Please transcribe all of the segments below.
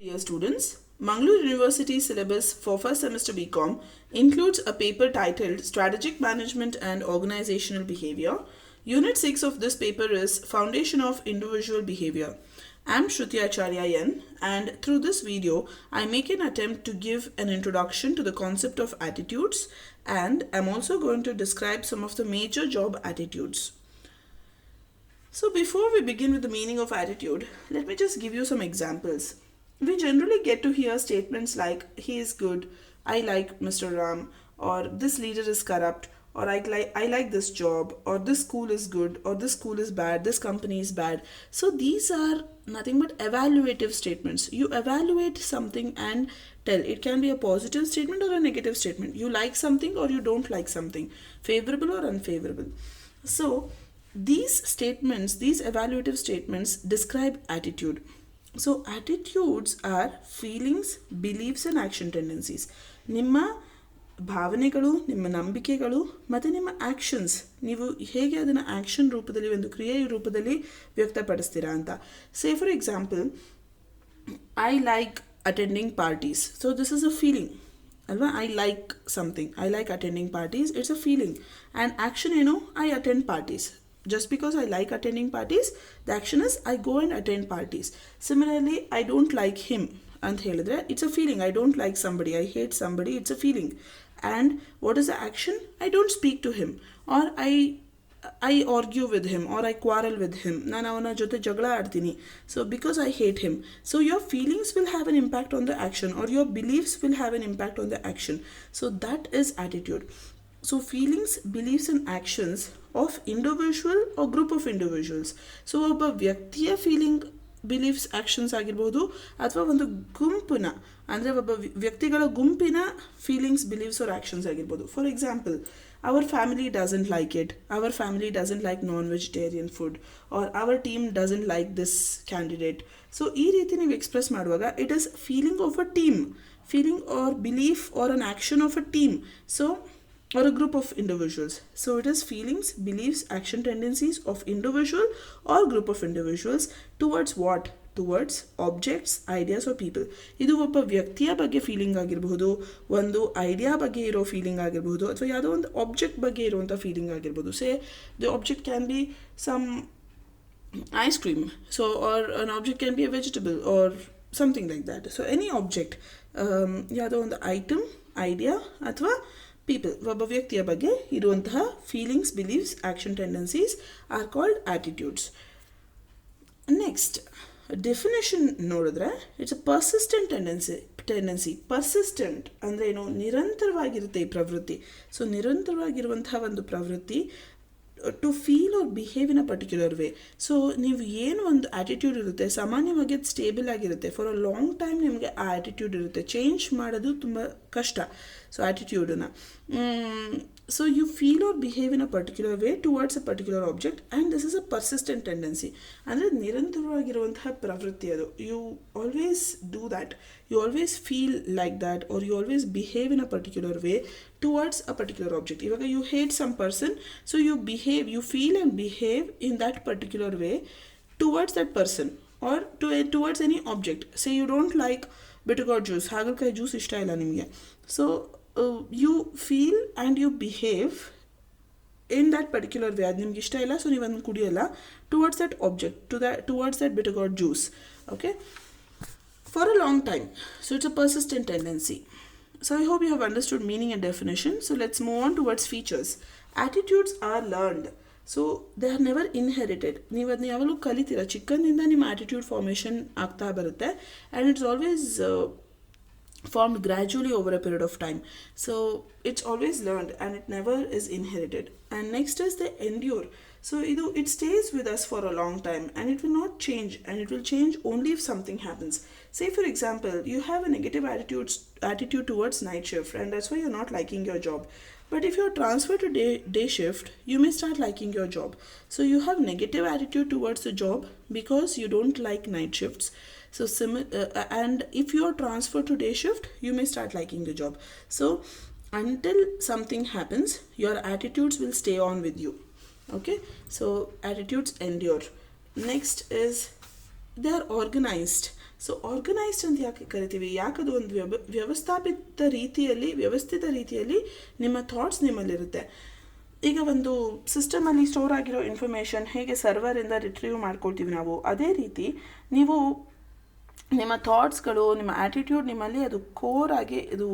Dear students, Mangalore University syllabus for first semester BCom includes a paper titled Strategic Management and Organizational Behavior. Unit 6 of this paper is Foundation of Individual Behavior. I am Shruti Acharya N, and through this video I make an attempt to give an introduction to the concept of attitudes, and I am also going to describe some of the major job attitudes. So before we begin with the meaning of attitude, let me just give you some examples. We generally get to hear statements like, he is good, I like Mr. Ram, or this leader is corrupt, or I like this job, or this school is good, or this school is bad, this company is bad. So these are nothing but evaluative statements. You evaluate something and tell. It can be a positive statement or a negative statement. You like something or you don't like something, favorable or unfavorable. So these statements, these evaluative statements describe attitude. So attitudes are feelings, beliefs and action tendencies. ನಿಮ್ಮ ಭಾವನೆಗಳು, ನಿಮ್ಮ ನಂಬಿಕೆಗಳು ಮತ್ತು ನಿಮ್ಮ actions, ನೀವು ಹೇಗೆ ಅದನ್ನು action ರೂಪದಲ್ಲಿ, ಒಂದು ಕ್ರಿಯೆಯ ರೂಪದಲ್ಲಿ ವ್ಯಕ್ತಪಡಿಸ್ತೀರಾ ಅಂತ. Say for example, I like attending parties. So this is a feeling ಅಲ್ವಾ. I like something, I like attending parties, it's a feeling. And action ಏನು? I attend parties. Just because I like attending parties, the action is I go and attend parties. Similarly, I don't like him and ಹೇಳಿದ್ರೆ it's a feeling. I don't like somebody, I hate somebody, it's a feeling. And what is the action? I don't speak to him, or I argue with him, or I quarrel with him. ನಾನು ಅವನ ಜೊತೆ ಜಗಳ ಆಡ್ತೀನಿ. So because I hate him. So your feelings will have an impact on the action, or your beliefs will have an impact on the action. So that is attitude. So feelings, beliefs and actions of individual or group of individuals. So ಒಬ್ಬ ವ್ಯಕ್ತಿಯ feeling, beliefs, actions ಆಗಿರ್ಬೋದು, ಅಥವಾ ಒಂದು ಗುಂಪಿನ, ಅಂದರೆ ಒಬ್ಬ ವ್ಯಕ್ತಿಗಳ ಗುಂಪಿನ ಫೀಲಿಂಗ್ಸ್, ಬಿಲೀಫ್ಸ್ ಆರ್ ಆ್ಯಕ್ಷನ್ಸ್ ಆಗಿರ್ಬೋದು. For example, our family doesn't like it, our family doesn't like non-vegetarian food, or our team doesn't like this candidate. So ಈ ರೀತಿ ನೀವು ಎಕ್ಸ್ಪ್ರೆಸ್ ಮಾಡುವಾಗ it is feeling of a team, feeling or belief or an action of a team. So or a group of individuals. So it is feelings, beliefs, action tendencies of individual or group of individuals towards what? Towards objects, ideas or people. ಇದು ಒಬ್ಬ ವ್ಯಕ್ತಿಯ ಬಗ್ಗೆ feeling ಆಗಿರಬಹುದು, ಒಂದು idea ಬಗ್ಗೆ ಇರೋ feeling ಆಗಿರಬಹುದು, ಅಥವಾ ಯಾವುದೋ ಒಂದು ಆಬ್ಜೆಕ್ಟ್ ಬಗ್ಗೆ ಇರುವಂಥ ಫೀಲಿಂಗ್ ಆಗಿರ್ಬೋದು. Say the object can be some ice cream, so or an object can be a vegetable or something like that. So any object, ಯಾವುದೋ ಒಂದು ಐಟಮ್, ಐಡಿಯಾ ಅಥವಾ ಪೀಪಲ್, ಒಬ್ಬ ವ್ಯಕ್ತಿಯ ಬಗ್ಗೆ ಇರುವಂತಹ feelings, beliefs, action tendencies are called attitudes. Next definition ನೋಡಿದ್ರೆ, it's a persistent tendency. Persistent ಅಂದರೆ ಏನು? ನಿರಂತರವಾಗಿರುತ್ತೆ ಈ ಪ್ರವೃತ್ತಿ. ಸೊ ನಿರಂತರವಾಗಿರುವಂತಹ ಒಂದು ಪ್ರವೃತ್ತಿ to feel or behave in a particular way. So ನೀವು ಏನು ಒಂದು ಆ್ಯಟಿಟ್ಯೂಡ್ ಇರುತ್ತೆ, ಸಾಮಾನ್ಯವಾಗಿ ಅದು ಸ್ಟೇಬಲ್ ಆಗಿರುತ್ತೆ. ಫಾರ್ ಅ ಲಾಂಗ್ ಟೈಮ್ ನಿಮಗೆ ಆ ಆ್ಯಟಿಟ್ಯೂಡ್ ಇರುತ್ತೆ. ಚೇಂಜ್ ಮಾಡೋದು ತುಂಬ ಕಷ್ಟ. ಸೊ ಆ್ಯಟಿಟ್ಯೂಡನ್ನು, so you feel or behave in a particular way towards a particular object, and this is a persistent tendency. ಅಂದರೆ ನಿರಂತರವಾಗಿರುವಂತಹ ಪ್ರವೃತ್ತಿ ಅದು. You always do that, you always feel like that, or you always behave in a particular way towards a particular object. Ivaga you hate some person, so you feel and behave in that particular way towards that person, or towards any object. Say you don't like bitter juice, hagalkai juice ishta illa nimge, so you feel and you behave in that particular way. Ad nimge ishta illa, so ನೀವು ಅದನ್ನು ಕುಡಿಯಲ್ಲ, towards that object, towards that bitter juice. Okay, for a long time. So it's a persistent tendency. So I hope you have understood meaning and definition. So let's move on towards features. Attitudes are learned. So they are never inherited. ನೀವು ಅದನ್ನ ಯಾವಾಗಲೂ ಕಲಿತೀರ. ಚಿಕ್ಕಂದಿಂದ ನಿಮ್ಮ attitude formation ಆಗ್ತಾ ಬರುತ್ತೆ, and it's always formed gradually over a period of time. So it's always learned and it never is inherited. And next is the endure. So it stays with us for a long time, and it will not change, and it will change only if something happens. Say for example, you have a negative attitude towards night shift, and that's why you're not liking your job. But if you're transferred to day shift, you may start liking your job. So you have negative attitude towards the job because you don't like night shifts. So and if you're transferred to day shift, you may start liking the job. So until something happens, your attitudes will stay on with you. Okay, so attitudes endure. Next is they are organized. So organised ಅಂತ ಯಾಕೆ ಕರಿತೀವಿ? ಯಾಕದು ಒಂದು ವ್ಯವಸ್ಥಿತ ರೀತಿಯಲ್ಲಿ ನಿಮ್ಮ thoughts ನಿಮ್ಮಲ್ಲಿರುತ್ತೆ. ಈಗ ಒಂದು ಸಿಸ್ಟಮಲ್ಲಿ store ಆಗಿರೋ ಇನ್ಫಾರ್ಮೇಷನ್ ಹೇಗೆ ಸರ್ವರಿಂದ ರಿಟ್ರೀವ್ ಮಾಡ್ಕೊಳ್ತೀವಿ ನಾವು, ಅದೇ ರೀತಿ ನೀವು ನಿಮ್ಮ ಥಾಟ್ಸ್ಗಳು, ನಿಮ್ಮ ಆ್ಯಟಿಟ್ಯೂಡ್ ನಿಮ್ಮಲ್ಲಿ ಅದು ಕೋರ್ ಆಗಿ ಇದು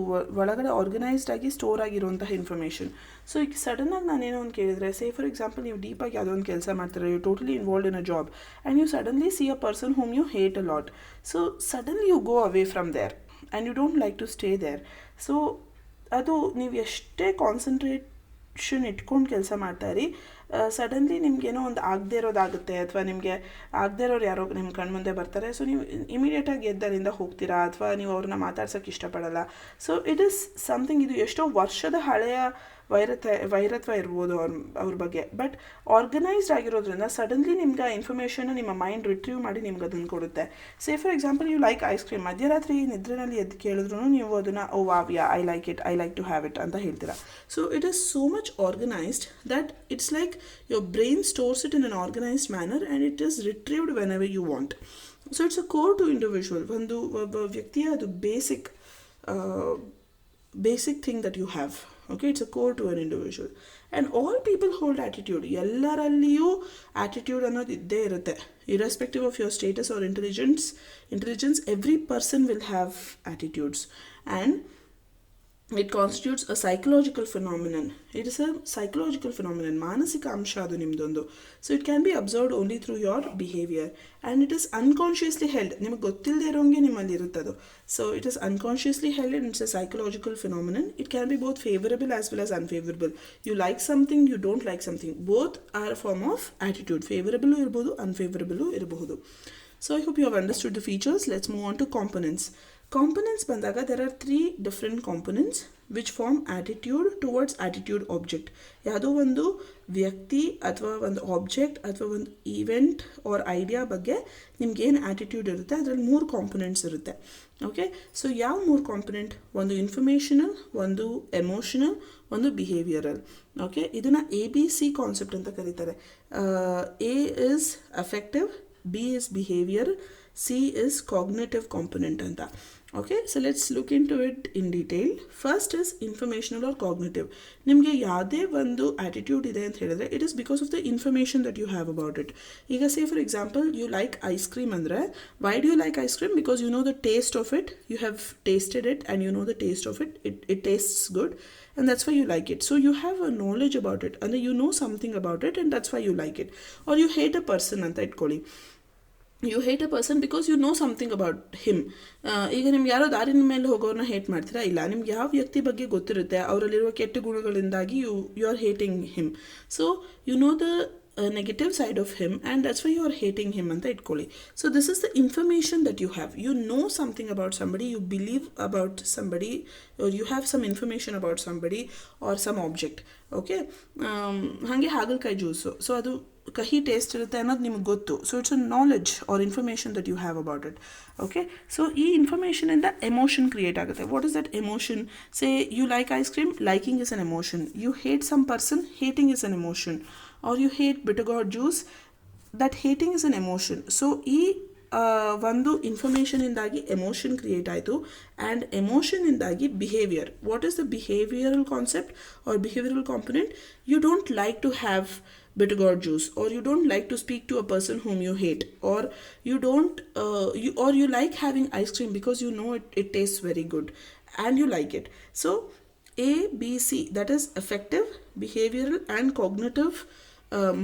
ಒಳಗಡೆ ಆರ್ಗನೈಸ್ಡ್ ಆಗಿ ಸ್ಟೋರ್ ಆಗಿರುವಂತಹ ಇನ್ಫಾರ್ಮೇಷನ್. ಸೊ ಈಗ ಸಡನ್ನಾಗಿ ನಾನೇನೋ ಒಂದು ಕೇಳಿದರೆ, ಸೇ ಫಾರ್ ಎಕ್ಸಾಂಪಲ್ ನೀವು ಡೀಪಾಗಿ ಯಾವುದೋ ಒಂದು ಕೆಲಸ ಮಾಡ್ತಾರೆ, you totally involved in a job and you suddenly see a person whom you hate a lot. So suddenly you go away from there and you don't like to stay there. So ಅದು ನೀವು ಎಷ್ಟೇ concentration ಇಟ್ಕೊಂಡು ಕೆಲಸ ಮಾಡ್ತಾಯಿರಿ, suddenly ನಿಮಗೇನೋ ಒಂದು ಆಗದೇ ಇರೋದಾಗುತ್ತೆ, ಅಥವಾ ನಿಮಗೆ ಆಗದೇ ಇರೋರು ಯಾರೋ ನಿಮ್ಮ ಕಣ್ಮುಂದೆ ಬರ್ತಾರೆ. ಸೊ ನೀವು ಇಮಿಡಿಯೇಟಾಗಿ ಎದ್ದರಿಂದ ಹೋಗ್ತೀರಾ, ಅಥವಾ ನೀವು ಅವ್ರನ್ನ ಮಾತಾಡ್ಸೋಕ್ಕೆ ಇಷ್ಟಪಡಲ್ಲ. ಸೊ ಇಟ್ ಈಸ್ ಸಮಥಿಂಗ್, ಇದು ಎಷ್ಟೋ ವರ್ಷದ ಹಳೆಯ ವೈರತ್ವ ಇರ್ಬೋದು ಅವ್ರ ಬಗ್ಗೆ. ಬಟ್ ಆರ್ಗನೈಸ್ಡ್ ಆಗಿರೋದ್ರಿಂದ ಸಡನ್ಲಿ ನಿಮ್ಗೆ ಆ ಇನ್ಫಾರ್ಮೇಷನ್ನ ನಿಮ್ಮ ಮೈಂಡ್ ರಿಟ್ರೀವ್ ಮಾಡಿ ನಿಮ್ಗೆ ಅದನ್ನು ಕೊಡುತ್ತೆ. Say for example you like ice cream, ಮಧ್ಯರಾತ್ರಿ ನಿದ್ರೆನಲ್ಲಿ ಎದ್ದು ಕೇಳಿದ್ರು ನೀವು ಅದನ್ನು ಓ ವಾವ್ಯಾ I like to have it ಅಂತ ಹೇಳ್ತೀರಾ. So it is so much organised that it's like your brain stores it in an organized manner and it is retrieved whenever you want. So it's a core to individual. ಒಂದು ವ್ಯಕ್ತಿಯ ಅದು basic thing that you have. Okay, it's a core to an individual. And all people hold attitude. ಎಲ್ಲರಲ್ಲಿಯೂ attitude ಅನ್ನೋದು ಇದ್ದೇ ಇರುತ್ತೆ. Irrespective of your status or intelligence, every person will have attitudes. And it constitutes a psychological phenomenon. It is a psychological phenomenon. ಮಾನಸಿಕ ಅಂಶ ಅದು ನಿಮ್ಮದೊಂದು. So it can be observed only through your behavior and it is unconsciously held. ನಿಮಗೆ ಗೊತ್ತಿಲ್ಲದೆ ಇರೋಂಗೆ ನಿಮ್ಮಲ್ಲಿ ಇರುತ್ತದು. So it is unconsciously held and it's a psychological phenomenon. It can be both favorable as well as unfavorable. You like something, you don't like something. Both are a form of attitude. Favorable ಇರಬಹುದು, unfavorable ಇರಬಹುದು. So I hope you have understood the features. Let's move on to components. Components ಬಂದಾಗ there are 3 different components which form attitude towards attitude object. ಯಾವುದೋ ಒಂದು ವ್ಯಕ್ತಿ ಅಥವಾ ಒಂದು object ಅಥವಾ ಒಂದು ಈವೆಂಟ್ ಆರ್ ಐಡಿಯಾ ಬಗ್ಗೆ ನಿಮ್ಗೇನು ಆ್ಯಟಿಟ್ಯೂಡ್ ಇರುತ್ತೆ, ಅದರಲ್ಲಿ 3 ಕಾಂಪೊನೆಂಟ್ಸ್ ಇರುತ್ತೆ. ಓಕೆ, ಸೊ ಯಾವ 3 ಕಾಂಪೊನೆಂಟ್? ಒಂದು ಇನ್ಫಾರ್ಮೇಷನಲ್, ಒಂದು ಎಮೋಷನಲ್, ಒಂದು ಬಿಹೇವಿಯರಲ್. ಓಕೆ, ಇದನ್ನು ABC ಕಾನ್ಸೆಪ್ಟ್ ಅಂತ ಕರೀತಾರೆ. A is affective, B is behavior, C is cognitive component anta. Okay, so let's look into it in detail. First is informational or cognitive. Nimge yade vandu attitude ide anta helidre, it is because of the information that you have about it. Iga say for example you like ice cream andre, why do you like ice cream? Because you know the taste of it, you have tasted it and you know the taste of it, it tastes good and that's why you like it. So you have a knowledge about it and you know something about it and that's why you like it. Or you hate a person anta itkoli, you hate a person because you know something about him. ಈಗ ನಿಮ್ಗೆ ಯಾರೋ ದಾರಿನ ಮೇಲೆ ಹೋಗೋರನ್ನ hate ಮಾಡ್ತೀರಾ? ಇಲ್ಲ, ನಿಮ್ಗೆ ಯಾವ ವ್ಯಕ್ತಿ ಬಗ್ಗೆ ಗೊತ್ತಿರುತ್ತೆ, ಅವರಲ್ಲಿರುವ ಕೆಟ್ಟ ಗುಣಗಳಿಂದಾಗಿ you are hating him. So you know the negative side of him and that's why you are hating him anta itkoli. So this is the information that you have. You know something about somebody, you believe about somebody, or you have some information about somebody or some object. Okay, ಹಾಗೆ ಹಾಗಲಕಾಯಿ juice, so ಅದು ಕಹಿ taste ಇರುತ್ತೆ ಅನ್ನೋದು ನಿಮ್ಗೆ ಗೊತ್ತು. So it's a knowledge or information that you have about it. Okay, so ಈ ಇನ್ಫಾರ್ಮೇಷನಿಂದ ಎಮೋಷನ್ ಕ್ರಿಯೇಟ್ ಆಗುತ್ತೆ. What is that emotion? Say you like ice cream, liking is an emotion. You hate some person, hating is an emotion. Or you hate bitter gourd juice, that hating is an emotion. So ಈ ಒಂದು ಇನ್ಫಾರ್ಮೇಷನಿಂದಾಗಿ emotion create ಆಯಿತು and ಎಮೋಷನಿಂದಾಗಿ behaviour. What is the behavioural concept or behavioural component? You don't like to have bitter gourd juice, or you don't like to speak to a person whom you hate, or you don't you like having ice cream because you know it tastes very good and you like it. So ABC, that is affective, behavioral and cognitive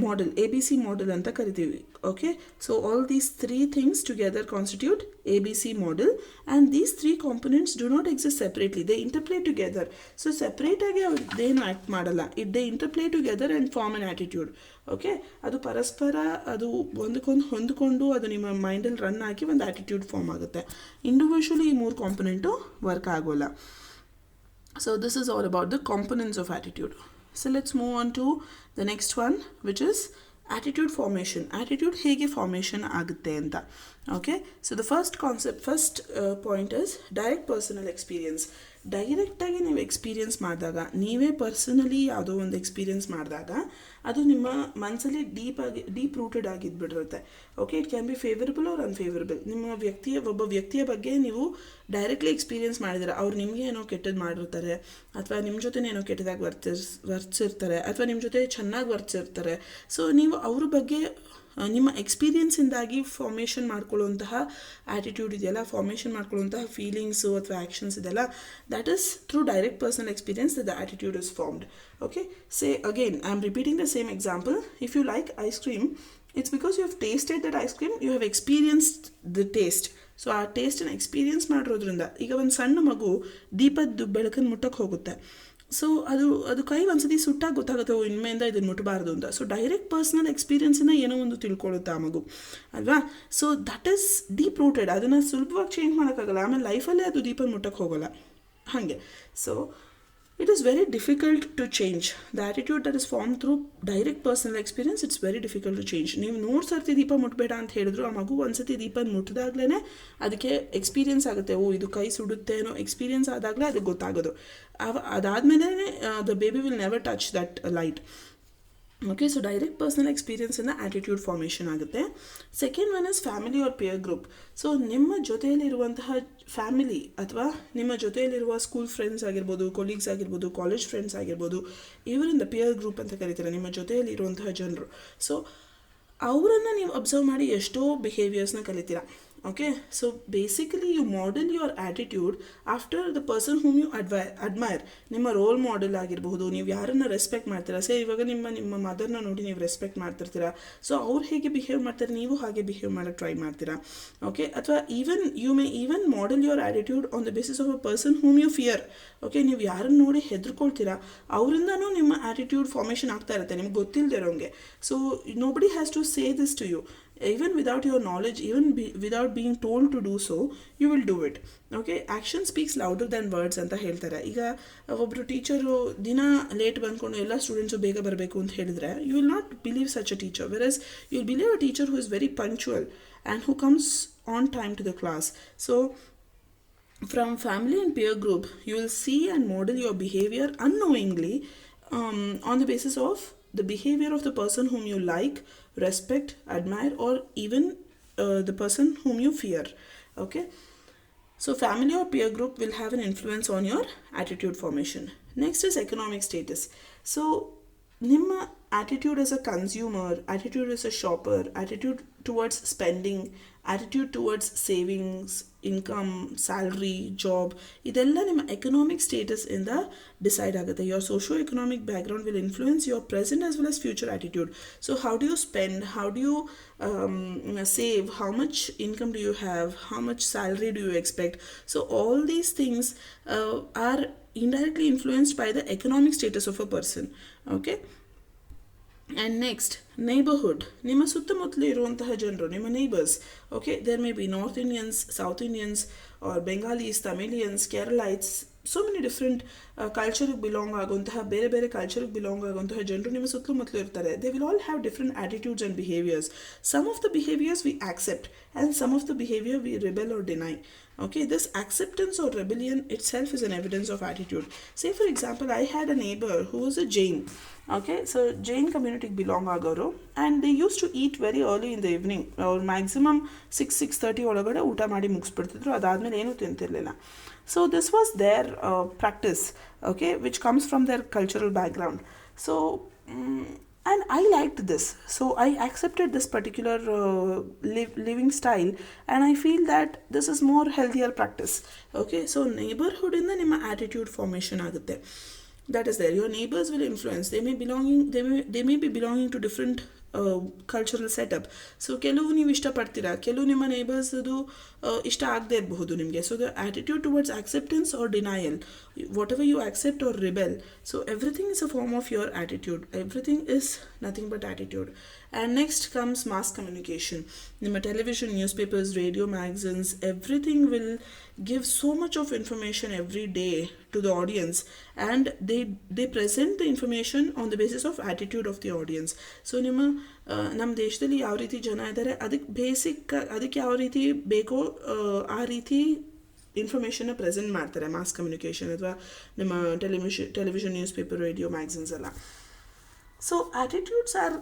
model, ABC model anta kariತೀವಿ. Okay, so all these 3 things together constitute ABC model and these 3 components do not exist separately, they interplay together. So separate ಆಗಿ ಅದೇನು act ಮಾಡಲ್ಲ, they interplay together and form an attitude. Okay, ಅದು ಪರಸ್ಪರ ಅದು ಹೊಂದ್ಕೊಂಡು ಅದು ನಿಮ್ಮ ಮೈಂಡಲ್ಲಿ ರನ್ ಆಗಿ ಒಂದು ಆ್ಯಟಿಟ್ಯೂಡ್ ಫಾರ್ಮ್ ಆಗುತ್ತೆ. ಇಂಡಿವಿಜುವಲಿ ಈ 3 ಕಾಂಪೊನೆಂಟು ವರ್ಕ್ ಆಗೋಲ್ಲ. So this is all about the components of attitude. So let's move on to the next one, which is attitude formation. Attitude ಹೇಗೆ ಫಾರ್ಮೇಷನ್ ಆಗುತ್ತೆ ಅಂತ. Okay, so the first point is direct personal experience. ಡೈರೆಕ್ಟಾಗಿ ನೀವು experience ಮಾಡಿದಾಗ, ನೀವೇ personally ಯಾವುದೋ ಒಂದು experience ಮಾಡಿದಾಗ ಅದು ನಿಮ್ಮ ಮನಸ್ಸಲ್ಲಿ ಡೀಪ್ ರೂಟೆಡ್ ಆಗಿದ್ಬಿಟ್ಟಿರುತ್ತೆ. Okay, it can be favourable or unfavourable. ಒಬ್ಬ ವ್ಯಕ್ತಿಯ ಬಗ್ಗೆ ನೀವು ಡೈರೆಕ್ಟ್ಲಿ ಎಕ್ಸ್ಪೀರಿಯನ್ಸ್ ಮಾಡಿದರೆ, ಅವ್ರು ನಿಮಗೆ ಏನೋ ಕೆಟ್ಟದ್ದು ಮಾಡಿರ್ತಾರೆ, ಅಥವಾ ನಿಮ್ಮ ಜೊತೆ ಏನೋ ಕೆಟ್ಟದಾಗಿ ವರ್ತಿಸಿರ್ತಾರೆ, ಅಥವಾ ನಿಮ್ಮ ಜೊತೆ ಚೆನ್ನಾಗಿ ವರ್ತಿಸಿರ್ತಾರೆ. ಸೊ ನೀವು ಅವ್ರ ಬಗ್ಗೆ ನಿಮ್ಮ ಎಕ್ಸ್ಪೀರಿಯನ್ಸಿಂದಾಗಿ ಫಾರ್ಮೇಷನ್ ಮಾಡ್ಕೊಳ್ಳುವಂತಹ ಆ್ಯಟಿಟ್ಯೂಡ್ ಇದೆಯಲ್ಲ, ಫಾರ್ಮೇಷನ್ ಮಾಡ್ಕೊಳ್ಳುವಂತಹ ಫೀಲಿಂಗ್ಸು ಅಥವಾ ಆ್ಯಕ್ಷನ್ಸ್ ಇದೆಯಲ್ಲ, that is through direct personal experience the attitude is formed. Okay, say again I am repeating the same example. If you like ice cream, it's because you have tasted that ice cream, you have experienced the taste. So ಆ ಟೇಸ್ಟನ್ನು experience ಮಾಡಿರೋದ್ರಿಂದ, ಈಗ ಒಂದು ಸಣ್ಣ ಮಗು ದೀಪದ ಬೆಳಕನ್ನು ಮುಟ್ಟಕ್ಕೆ ಹೋಗುತ್ತೆ. ಸೊ ಅದು ಕೈ ಒಂದ್ಸತಿ ಸುಟ್ಟಾಗಿ ಗೊತ್ತಾಗುತ್ತೆ, ಇನ್ಮೇಲಿಂದ ಇದನ್ನು ಮುಟ್ಟಬಾರ್ದು ಅಂತ. ಸೊ ಡೈರೆಕ್ಟ್ ಪರ್ಸ್ನಲ್ ಎಕ್ಸ್ಪೀರಿಯನ್ಸಿಂದ ಏನೋ ಒಂದು ತಿಳ್ಕೊಳ್ಳುತ್ತೆ ಆ ಮಗು ಅಲ್ವಾ. So that is deep rooted. ಅದನ್ನು ಸುಲಭವಾಗಿ ಚೇಂಜ್ ಮಾಡೋಕ್ಕಾಗಲ್ಲ. ಆಮೇಲೆ ಲೈಫಲ್ಲೇ ಅದು ದೀಪ ಮುಟ್ಟಕ್ಕೆ ಹೋಗೋಲ್ಲ ಹಾಗೆ. So it is very difficult to change. The attitude that is formed through direct personal experience, it's very difficult to change. ನೀವು 100 ಸರ್ತಿ ದೀಪ ಮುಟ್ಬೇಡ ಅಂತ ಹೇಳಿದ್ರು, ಆ ಮಗು ಒಂದ್ಸತಿ ದೀಪ ಮುಟ್ಟಿದಾಗ್ಲೇ ಅದಕ್ಕೆ ಎಕ್ಸ್ಪೀರಿಯನ್ಸ್ ಆಗುತ್ತೆ. ಇದು ಕೈ ಸುಡುತ್ತೆ ಅನ್ನೋ ಎಕ್ಸ್ಪೀರಿಯನ್ಸ್ ಆದಾಗಲೇ ಅದಕ್ಕೆ ಗೊತ್ತಾಗೋದು. ಅದಾದಮೇಲೆ the baby will never touch that light. Okay, so direct personal ಎಕ್ಸ್ಪೀರಿಯನ್ಸಿಂದ ಆ್ಯಟಿಟ್ಯೂಡ್ ಫಾರ್ಮೇಷನ್ ಆಗುತ್ತೆ. Second one is family or peer group. So ನಿಮ್ಮ ಜೊತೆಯಲ್ಲಿರುವಂತಹ ಫ್ಯಾಮಿಲಿ ಅಥವಾ ನಿಮ್ಮ ಜೊತೆಯಲ್ಲಿರುವ ಸ್ಕೂಲ್ ಫ್ರೆಂಡ್ಸ್ ಆಗಿರ್ಬೋದು, ಕೊಲೀಗ್ಸ್ ಆಗಿರ್ಬೋದು, ಕಾಲೇಜ್ ಫ್ರೆಂಡ್ಸ್ ಆಗಿರ್ಬೋದು, ಇವರಿಂದ ಪಿಯರ್ ಗ್ರೂಪ್ ಅಂತ ಕರೀತಾರೆ, ನಿಮ್ಮ ಜೊತೆಯಲ್ಲಿ ಇರುವಂತಹ ಜನರು. ಸೊ ಅವರನ್ನು ನೀವು ಅಬ್ಸರ್ವ್ ಮಾಡಿ ಎಷ್ಟೋ ಬಿಹೇವಿಯರ್ಸ್ನ ಕಲಿತೀರಾ. Okay, so basically you model your attitude after the person whom you admire. ನಿಮ್ಮ ರೋಲ್ ಮಾಡೆಲ್ ಆಗಿರಬಹುದು, ನೀವು ಯಾರನ್ನು ರೆಸ್ಪೆಕ್ಟ್ ಮಾಡ್ತೀರಾ. ಸೇ ಇವಾಗ ನಿಮ್ಮ ಮದರ್ನ ನೋಡಿ ನೀವು ರೆಸ್ಪೆಕ್ಟ್ ಮಾಡ್ತಿರ್ತೀರಾ. ಸೊ ಅವ್ರು ಹೇಗೆ ಬಿಹೇವ್ ಮಾಡ್ತಾರೆ, ನೀವು ಹಾಗೆ ಬಿಹೇವ್ ಮಾಡೋಕ್ಕೆ ಟ್ರೈ ಮಾಡ್ತೀರಾ. ಓಕೆ, ಅಥವಾ you may even model your attitude on the basis of a person whom you fear. Okay, ನೀವು ಯಾರನ್ನು ನೋಡಿ ಹೆದರ್ಕೊಳ್ತೀರಾ, ಅವರಿಂದನೂ ನಿಮ್ಮ ಆ್ಯಟಿಟ್ಯೂಡ್ ಫಾರ್ಮೇಷನ್ ಆಗ್ತಾ ಇರುತ್ತೆ ನಿಮ್ಗೆ ಗೊತ್ತಿಲ್ಲದೆ ಇರೋಂಗೆ. So nobody has to say this to you. Even without your knowledge, without being told to do so, you will do it. Okay, action speaks louder than words ಅಂತ ಹೇಳ್ತಾರೆ. ಈಗ ಒಬ್ಬರು ಟೀಚರು ದಿನ ಲೇಟ್ ಬಂದ್ಕೊಂಡು ಎಲ್ಲ ಸ್ಟೂಡೆಂಟ್ಸು ಬೇಗ ಬರಬೇಕು ಅಂತ ಹೇಳಿದ್ರೆ, you will not believe such a teacher. Versus you will believe a teacher who is very punctual and who comes on time to the class. So from family and peer group, you will see and model your behavior unknowingly on the basis of the behavior of the person whom you like, respect, admire, or even the person whom you fear. Okay, so family or peer group will have an influence on your attitude formation. Next is economic status. So ನಿಮ್ಮ attitude as a consumer, attitude as a shopper, attitude towards spending, attitude towards savings, income, salary, job, ಇದೆಲ್ಲ ನಿಮ್ಮ economic status ಇಂದ decide ಆಗುತ್ತೆ. your socio-economic background will influence your present as well as future attitude. So how do you spend, how do you save, how much income do you have, how much salary do you expect? So all these things are indirectly influenced by the economic status of a person. Okay, and next, neighborhood. ನಿಮ್ಮ ಸುತ್ತಮುತ್ತಲು ಇರುವಂತಹ ಜನರು, ನಿಮ್ಮ neighbours. Okay, there may be north Indians, south Indians, or Bengalis, Tamilians, Keralites, so many different ಕಲ್ಚರಿಗೆ belong ಆಗುವಂತಹ, ಬೇರೆ ಬೇರೆ ಕಲ್ಚರಿಗೆ belong ಆಗುವಂತಹ ಜನರು ನಿಮ್ಮ ಸುತ್ತಮುತ್ತಲು ಇರ್ತಾರೆ. They will all have different attitudes and behaviours. Some of the behaviours we accept and some of the behaviour we rebel or deny. Okay, this acceptance or rebellion itself is an evidence of attitude. Say for example, I had a neighbor who was a Jain. Okay, so Jain community belong ಆಗೋರು, and they used to eat very early in the evening. ಅವ್ರು maximum 6-6:30 ಒಳಗಡೆ ಊಟ ಮಾಡಿ ಮುಗಿಸ್ಬಿಡ್ತಿದ್ರು. ಅದಾದಮೇಲೆ ಏನೂ ತಿಂತಿರಲಿಲ್ಲ. So this was their practice, okay, which comes from their cultural background. So and I liked this, so I accepted this particular living style, and I feel that this is more healthier practice. Okay, so neighborhood in the ನಿಮ್ಮ attitude formation ಆಗುತ್ತೆ. That is there. Your neighbors will influence. They may be belonging to different cultural setup. So ಕೆಲವು ನೀವು ಇಷ್ಟಪಡ್ತೀರಾ, ಕೆಲವು ನಿಮ್ಮ neighbours ಅದು ಇಷ್ಟ ಆಗದೆ ಇರಬಹುದು ನಿಮಗೆ. So the attitude towards acceptance or denial, whatever you accept or rebel, so everything is a form of your attitude. Everything is nothing but attitude. And next comes mass communication. ನಿಮ್ಮ television, newspapers, radio, magazines, everything will give so much of information every day to the audience, and they present the information on the basis of attitude of the audience. So ನಿಮ್ಮ ನಮ್ಮ ದೇಶದಲ್ಲಿ ಯಾವ ರೀತಿ ಜನ ಇದ್ದಾರೆ ಅದಕ್ಕೆ basic ಅದಕ್ಕೆ ಯಾವ ರೀತಿ ಬೇಕೋ ಆ ರೀತಿ ಇನ್ಫಾರ್ಮೇಷನ್ನ ಪ್ರೆಸೆಂಟ್ ಮಾಡ್ತಾರೆ ಮಾಸ್ ಕಮ್ಯುನಿಕೇಷನ್ ಅಥವಾ ನಿಮ್ಮ television newspaper radio magazines ಎಲ್ಲ. So attitudes are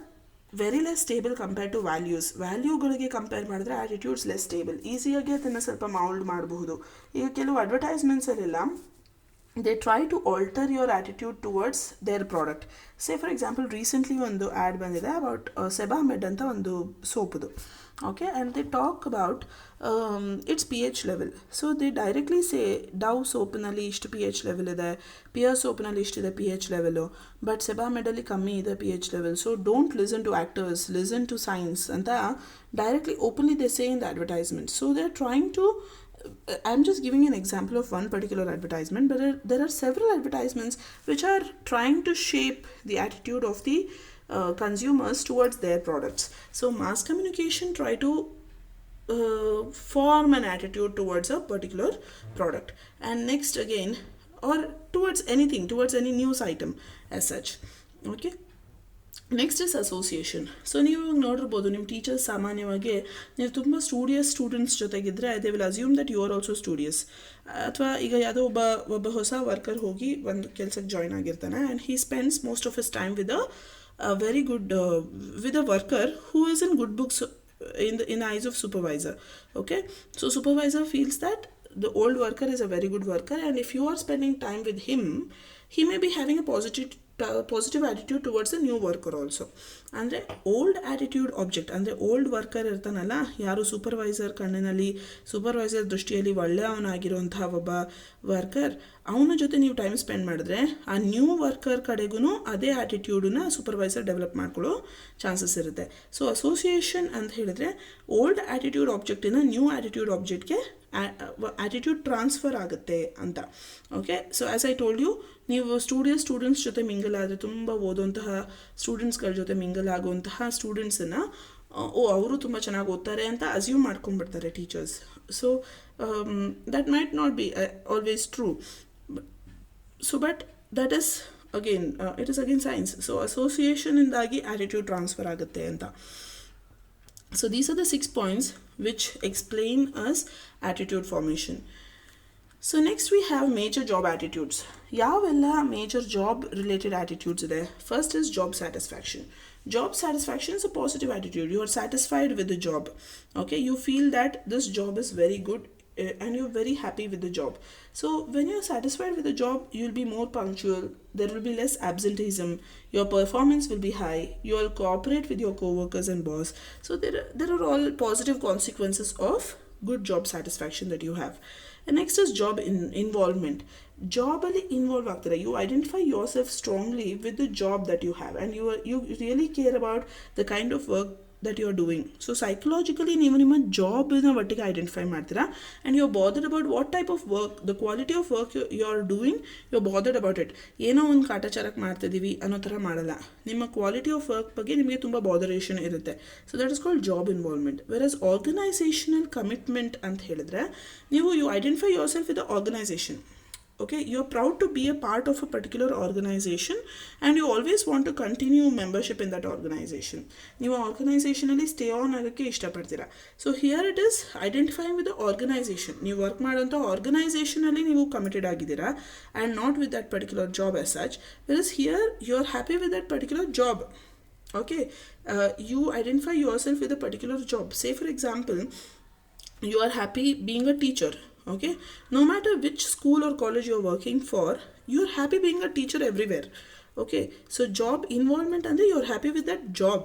very less stable compare to values. ವ್ಯಾಲ್ಯೂಗಳಿಗೆ ಕಂಪೇರ್ ಮಾಡಿದ್ರೆ ಆ್ಯಟಿಟ್ಯೂಡ್ಸ್ ಲೆಸ್ ಸ್ಟೇಬಲ್, ಈಸಿಯಾಗಿ ಅದನ್ನು ಸ್ವಲ್ಪ ಮೌಲ್ಡ್ ಮಾಡಬಹುದು. ಈಗ ಕೆಲವು ಅಡ್ವರ್ಟೈಸ್ಮೆಂಟ್ಸಲ್ಲೆಲ್ಲ they try to alter your attitude towards their product. Say for example recently ಒಂದು ಆ್ಯಡ್ ಬಂದಿದೆ ಅಬೌಟ್ ಸೆಬಾಮೆಡ್ ಅಂತ ಒಂದು ಸೋಪುದು. Okay, and they talk about its pH level. So they directly say ಡವ್ ಸೋಪ್ನಲ್ಲಿ ಇಷ್ಟು pH level ಇದೆ, ಪಿಯರ್ ಸೋಪ್ನಲ್ಲಿ ಇಷ್ಟಿದೆ pH level, ಬಟ್ ಸೆಬಾಮೆಡಲ್ಲಿ ಕಮ್ಮಿ ಇದೆ pH level. So don't listen to actors, listen to science ಅಂತ directly openly they say in the advertisement. So they're trying to I'm just giving an example of one particular advertisement, but there are several advertisements which are trying to shape the attitude of the consumers towards their products. So mass communication try to form an attitude towards a particular product, and next again, or towards anything, towards any news item as such. Okay, next is association. So ನೀವು ನೋಡಿರ್ಬೋದು ನಿಮ್ಮ teachers ಸಾಮಾನ್ಯವಾಗಿ ನೀವು ತುಂಬ students ಜೊತೆಗಿದ್ರೆ they will assume that you are also studious. ಅಥವಾ ಈಗ ಯಾವುದೋ ಒಬ್ಬ ಹೊಸ ವರ್ಕರ್ ಹೋಗಿ ಒಂದು ಕೆಲಸಕ್ಕೆ ಜಾಯ್ನ್ ಆಗಿರ್ತಾನೆ and he spends most of his time with very good with a worker who is in good books in the eyes of supervisor. Okay, so supervisor feels that the old worker is a very good worker, and if you are spending time with him, he may be having a positive attitude towards the new worker also. ಅಂದರೆ old attitude object ಅಂದರೆ old worker ಇರ್ತಾನಲ್ಲ, ಯಾರು supervisor ಕಣ್ಣಿನಲ್ಲಿ supervisor ದೃಷ್ಟಿಯಲ್ಲಿ ಒಳ್ಳೆಯವನಾಗಿರುವಂತಹ ಒಬ್ಬ worker, ಅವನ ಜೊತೆ ನೀವು time spend ಮಾಡಿದ್ರೆ ಆ ನ್ಯೂ ವರ್ಕರ್ ಕಡೆಗೂ ಅದೇ ಆ್ಯಟಿಟ್ಯೂಡನ್ನ ಸೂಪರ್ವೈಸರ್ ಡೆವಲಪ್ ಮಾಡ್ಕೊಳ್ಳೋ ಚಾನ್ಸಸ್ ಇರುತ್ತೆ. ಸೊ ಅಸೋಸಿಯೇಷನ್ ಅಂತ ಹೇಳಿದ್ರೆ ಓಲ್ಡ್ ಆ್ಯಟಿಟ್ಯೂಡ್ ಆಬ್ಜೆಕ್ಟಿನ ನ್ಯೂ ಆ್ಯಟಿಟ್ಯೂಡ್ ಆಬ್ಜೆಕ್ಟ್ಗೆ ಆ್ಯಟಿಟ್ಯೂಡ್ ಟ್ರಾನ್ಸ್ಫರ್ ಆಗುತ್ತೆ ಅಂತ. Okay, so as I told you, ನೀವು ಸ್ಟೂಡೆಂಟ್ಸ್ ಜೊತೆ ಮಿಂಗಲ್ ಆದರೆ, ತುಂಬ ಓದುವಂತಹ ಸ್ಟೂಡೆಂಟ್ಸ್ಗಳ ಜೊತೆ ಮಿಂಗಲ್ ಆಗುವಂತಹ ಸ್ಟೂಡೆಂಟ್ಸನ್ನು ಅವರು ತುಂಬ ಚೆನ್ನಾಗಿ ಓದ್ತಾರೆ ಅಂತ ಅಸ್ಯೂಮ್ ಮಾಡ್ಕೊಂಡ್ಬಿಡ್ತಾರೆ teachers. So that might not be always true. So but that is again it is again science. So ಅಸೋಸಿಯೇಷನಿಂದಾಗಿ ಆ್ಯಟಿಟ್ಯೂಡ್ ಟ್ರಾನ್ಸ್ಫರ್ ಆಗುತ್ತೆ ಅಂತ. So these are the 6 points which explain us attitude formation. So next we have major job attitudes. Yavella major job related attitudes ಇದೆ. First is job satisfaction. Job satisfaction is a positive attitude. You are satisfied with the job. Okay, you feel that this job is very good and you're very happy with the job. So when you're satisfied with the job, you'll be more punctual, there will be less absenteeism, your performance will be high, you will cooperate with your co-workers and boss. So there are all positive consequences of good job satisfaction that you have. And next is job involvement. Job ಅಲ್ಲಿ involve ಆಗ್ತಾರೆ. You identify yourself strongly with the job that you have, and you really care about the kind of work that you are doing. So psychologically ನೀವು ನಿಮ್ಮ ಜಾಬ್ನ ಒಟ್ಟಿಗೆ identify ಮಾಡ್ತೀರಾ, and you are bothered about what type of work, the quality of work you are doing, you are bothered about it. ಏನೋ ಒಂದು ಕಾಟಾಚಾರಕ್ಕೆ ಮಾಡ್ತಿದ್ದೀವಿ ಅನ್ನೋ ಥರ ಮಾಡಲ್ಲ, ನಿಮ್ಮ ಕ್ವಾಲಿಟಿ ಆಫ್ ವರ್ಕ್ ಬಗ್ಗೆ ನಿಮಗೆ ತುಂಬ ಬಾದರೇಷನ್ ಇರುತ್ತೆ. So that is called job involvement. Versus organisational commitment ಅಂತ ಹೇಳಿದ್ರೆ ನೀವು you identify yourself with the organisation. Okay, you are proud to be a part of a particular organization and you always want to continue membership in that organization. ನೀವು ಆರ್ಗನೈಸೇಷನಲ್ಲಿ stay on ಆಗೋಕ್ಕೆ ಇಷ್ಟಪಡ್ತೀರಾ. So here it is identifying with the organisation. ನೀವು work ಮಾಡೋಂಥ ಆರ್ಗನೈಸೇಷನಲ್ಲಿ ನೀವು committed ಆಗಿದ್ದೀರಾ and not with that particular job as such. Versus here you are happy with that particular job. Okay, you identify yourself with a particular job. Say for example, you are happy being a teacher. Okay, no matter which school or college you're working for, you're happy being a teacher everywhere. Okay, so job involvement and you're happy with that job.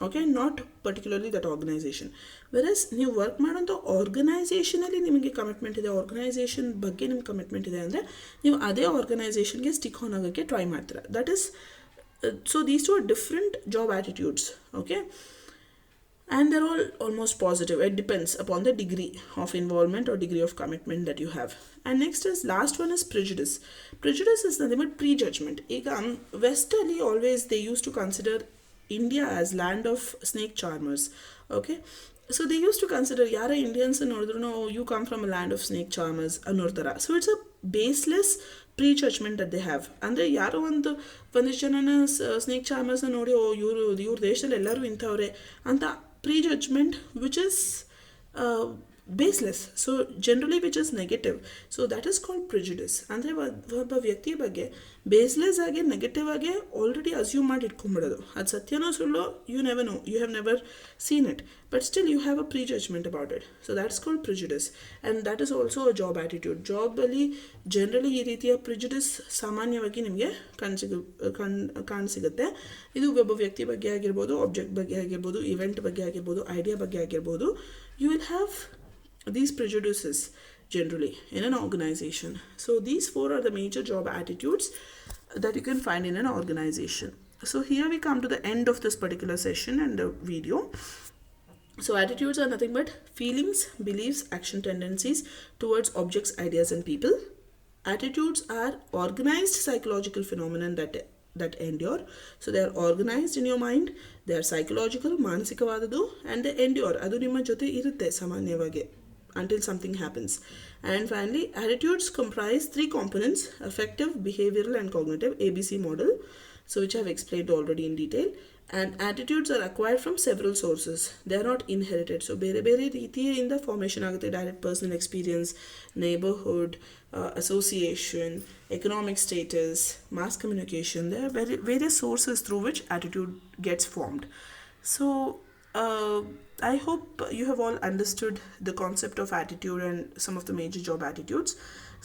Okay, not particularly that organization. Whereas ನೀವು work ಮಾಡೋಂಥ ಆರ್ಗನೈಸೇಷನಲ್ಲಿ ನಿಮಗೆ commitment ಇದೆ, organisation ಬಗ್ಗೆ ನಿಮ್ಗೆ commitment ಇದೆ ಅಂದರೆ ನೀವು ಅದೇ ಆರ್ಗನೈಸೇಷನ್ಗೆ ಸ್ಟಿಕ್ ಆನ್ ಆಗೋಕ್ಕೆ ಟ್ರೈ ಮಾಡ್ತೀರಾ. That is so these two are different job attitudes. Okay, and they're all almost positive. It depends upon the degree of involvement or degree of commitment that you have. And next is, last one is prejudice. Prejudice is nothing but prejudgment. Ega westally always they used to consider India as land of snake charmers. Okay, so they used to consider yara Indians and nodru, you come from a land of snake charmers anurtara. So it's a baseless prejudgement that they have. ಅಂದರೆ ಯಾರೋ ಒಂದಿಷ್ಟು ಜನನ snake ಚಾರ್ಮರ್ಸ್ನ ನೋಡಿ, ಓ ಇವ್ರ ದೇಶದಲ್ಲಿ ಎಲ್ಲರೂ ಇಂಥವ್ರೆ ಅಂತ prejudgement which is baseless, so generally which is negative. So that is called prejudice. ಅಂದರೆ ಒಬ್ಬ ವ್ಯಕ್ತಿಯ ಬಗ್ಗೆ ಬೇಸ್ಲೆಸ್ ಆಗಿ ನೆಗೆಟಿವ್ ಆಗಿ ಆಲ್ರೆಡಿ ಅಸ್ಯೂಮ್ ಮಾಡಿ ಇಟ್ಕೊಂಡ್ಬಿಡೋದು. ಅದು ಸತ್ಯನೋ ಸುಳ್ಳೋ you never know, you have never seen it, but still you have a prejudgement about it. So that's called prejudice. And that is also a job attitude. ಜಾಬಲ್ಲಿ generally ಈ ರೀತಿಯ prejudice ಸಾಮಾನ್ಯವಾಗಿ ನಿಮಗೆ ಕಾಣಸಿಗುತ್ತೆ. ಇದು ಒಬ್ಬ ವ್ಯಕ್ತಿ ಬಗ್ಗೆ ಆಗಿರ್ಬೋದು, ಆಬ್ಜೆಕ್ಟ್ ಬಗ್ಗೆ ಆಗಿರ್ಬೋದು, ಇವೆಂಟ್ ಬಗ್ಗೆ ಆಗಿರ್ಬೋದು, ಐಡಿಯಾ ಬಗ್ಗೆ ಆಗಿರ್ಬೋದು. You will have these prejudices generally in an organization. So these four are the major job attitudes that you can find in an organization. So here we come to the end of this particular session and the video. So attitudes are nothing but feelings, beliefs, action tendencies towards objects, ideas and people. Attitudes are organized psychological phenomenon that endure. So they are organized in your mind, they are psychological, ಮಾನಸಿಕವಾದದ್ದು, and they endure. ಅದು ನಿಮ್ಮ ಜೊತೆ ಇರುತ್ತೆ ಸಾಮಾನ್ಯವಾಗಿ until something happens. And finally, attitudes comprise three components: affective, behavioral and cognitive, ABC model, so which I have explained already in detail. And attitudes are acquired from several sources. They are not inherited. So ಬೇರೆ ಬೇರೆ ರೀತಿಯಿಂದ formation ಆಗುತ್ತೆ. Direct personal experience, neighbourhood, association, economic status, mass communication. There are various sources through which attitude gets formed. So I hope you have all understood the concept of attitude and some of the major job attitudes.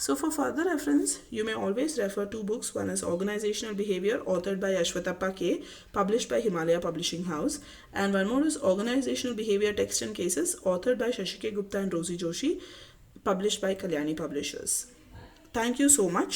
So for further reference, you may always refer two books. One is Organizational Behavior, authored by Ashwatthappa K, published by Himalaya Publishing House. And one more is Organizational Behavior, Text and Cases, authored by Shashike Gupta and Rosie Joshi, published by Kalyani Publishers. Thank you so much.